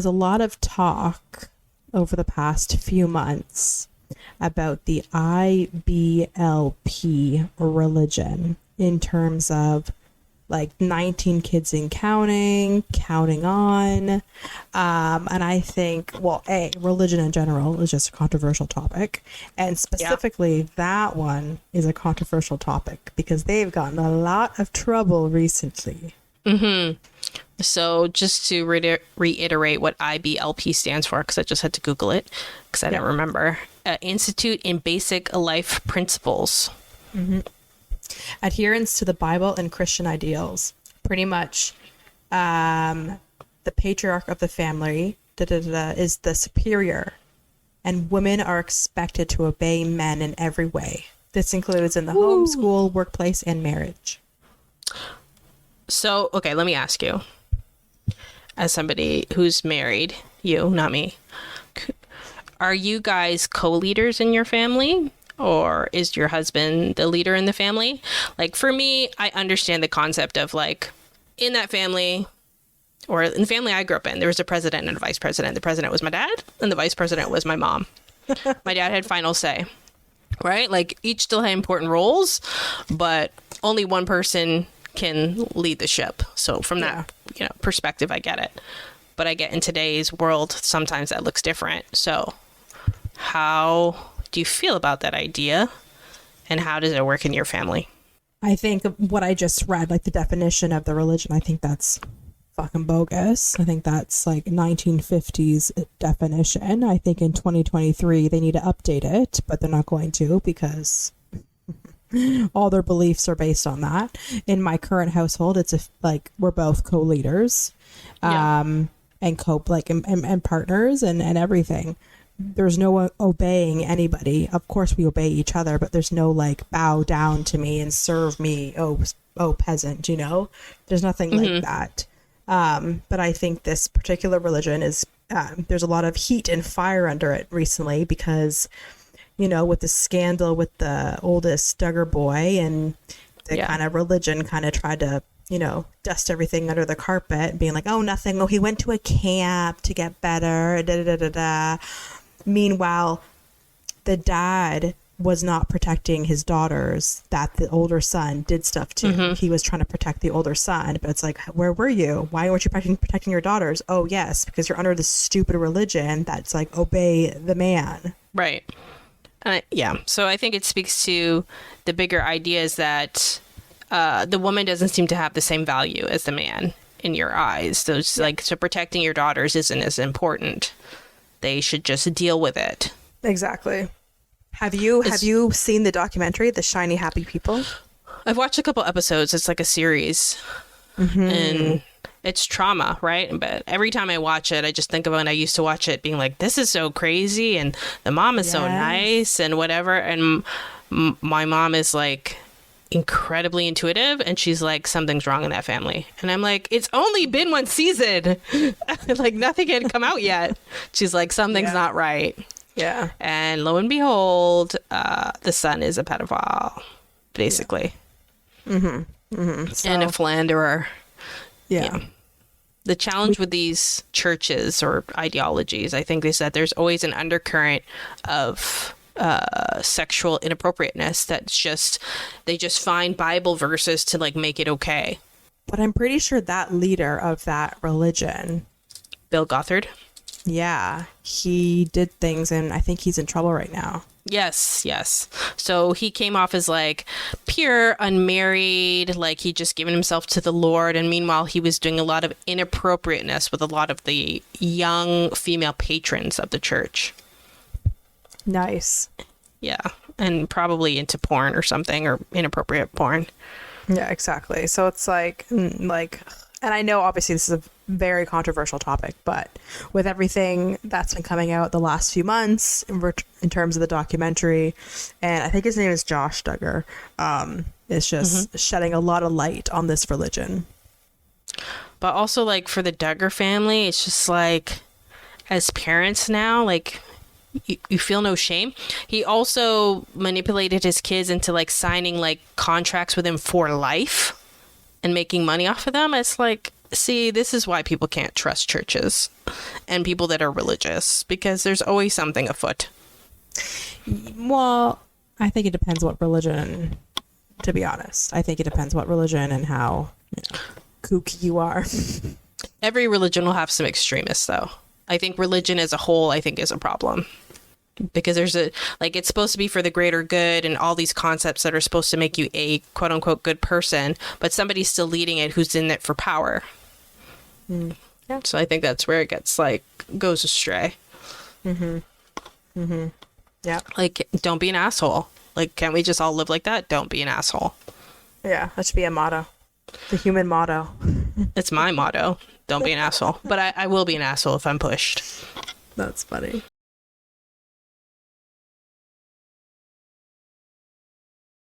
was a lot of talk over the past few months about the IBLP religion in terms of like 19 kids and counting on. And I think, well, religion in general is just a controversial topic. And specifically, that one is a controversial topic because they've gotten a lot of trouble recently. Mm-hmm. So just to reiterate what IBLP stands for, because I just had to Google it because I didn't remember. Institute in Basic Life Principles. Mm-hmm. Adherence to the Bible and Christian ideals. Pretty much the patriarch of the family is the superior, and women are expected to obey men in every way. This includes in the home, school, workplace, and marriage. So, okay, let me ask you, as somebody who's married, you, not me, are you guys co-leaders in your family? Or is your husband the leader in the family? Like, for me, I understand the concept of, like, in that family, or in the family I grew up in, there was a president and a vice president. The president was my dad, and the vice president was my mom. My dad had final say, right? Like, each still had important roles, but only one person can lead the ship. So from that perspective, I get it. But I get in today's world, sometimes that looks different. So how do you feel about that idea, and how does it work in your family? I think what I just read, like the definition of the religion, I think that's fucking bogus. I think that's like 1950s definition. I think in 2023 they need to update it, but they're not going to because all their beliefs are based on that. In my current household, it's like we're both co-leaders, and and partners and everything. There's no obeying anybody. Of course we obey each other, but there's no like bow down to me and serve me, oh peasant, you know? There's nothing like that. But I think this particular religion is, there's a lot of heat and fire under it recently because, you know, with the scandal with the oldest Duggar boy, and the kind of religion kind of tried to, you know, dust everything under the carpet, being like, oh, nothing. Oh, he went to a camp to get better. Da, da, da, da, da. Meanwhile, the dad was not protecting his daughters that the older son did stuff to. He was trying to protect the older son, but it's like, where were you? Why weren't you protecting your daughters? Oh, yes, because you're under this stupid religion that's like, obey the man. Right. So I think it speaks to the bigger ideas that the woman doesn't seem to have the same value as the man in your eyes. So it's like, so protecting your daughters isn't as important. They should just deal with it. Exactly. Have you seen the documentary, The Shiny Happy People? I've watched a couple episodes. It's like a series. And it's trauma, right? But every time I watch it, I just think of when I used to watch it being like, this is so crazy. And the mom is so nice and whatever. And my mom is like incredibly intuitive, and she's like, something's wrong in that family, and I'm like, it's only been one season. Like, nothing had come out yet. She's like, something's not right. And lo and behold, the son is a pedophile, basically. So, and a philanderer. The challenge with these churches or ideologies, I think, is that there's always an undercurrent of sexual inappropriateness that's just, they just find Bible verses to like make it okay. But I'm pretty sure that leader of that religion, Bill Gothard, he did things, and I think he's in trouble right now. Yes. So he came off as like pure, unmarried, like he just given himself to the Lord, and meanwhile he was doing a lot of inappropriateness with a lot of the young female patrons of the church. Nice. Yeah, and probably into porn or something, or inappropriate porn. Yeah, exactly. So it's like, and I know obviously this is a very controversial topic, but with everything that's been coming out the last few months in terms of the documentary, and I think his name is Josh Duggar, it's just shedding a lot of light on this religion. But also, like, for the Duggar family, it's just like, as parents now, like, you feel no shame. He also manipulated his kids into like signing like contracts with him for life and making money off of them. It's like, See, this is why people can't trust churches and people that are religious, because there's always something afoot. Well, I think it depends what religion, to be honest. I think it depends what religion and how kooky you are. Every religion will have some extremists, though. I think religion as a whole, I think, is a problem. Because there's it's supposed to be for the greater good and all these concepts that are supposed to make you a quote unquote good person, but somebody's still leading it who's in it for power. Yeah. So I think that's where it gets goes astray. Yeah. Don't be an asshole. Can't we just all live like that? Don't be an asshole. Yeah, that should be a motto. The human motto. It's my motto. Don't be an asshole. But I will be an asshole if I'm pushed. That's funny.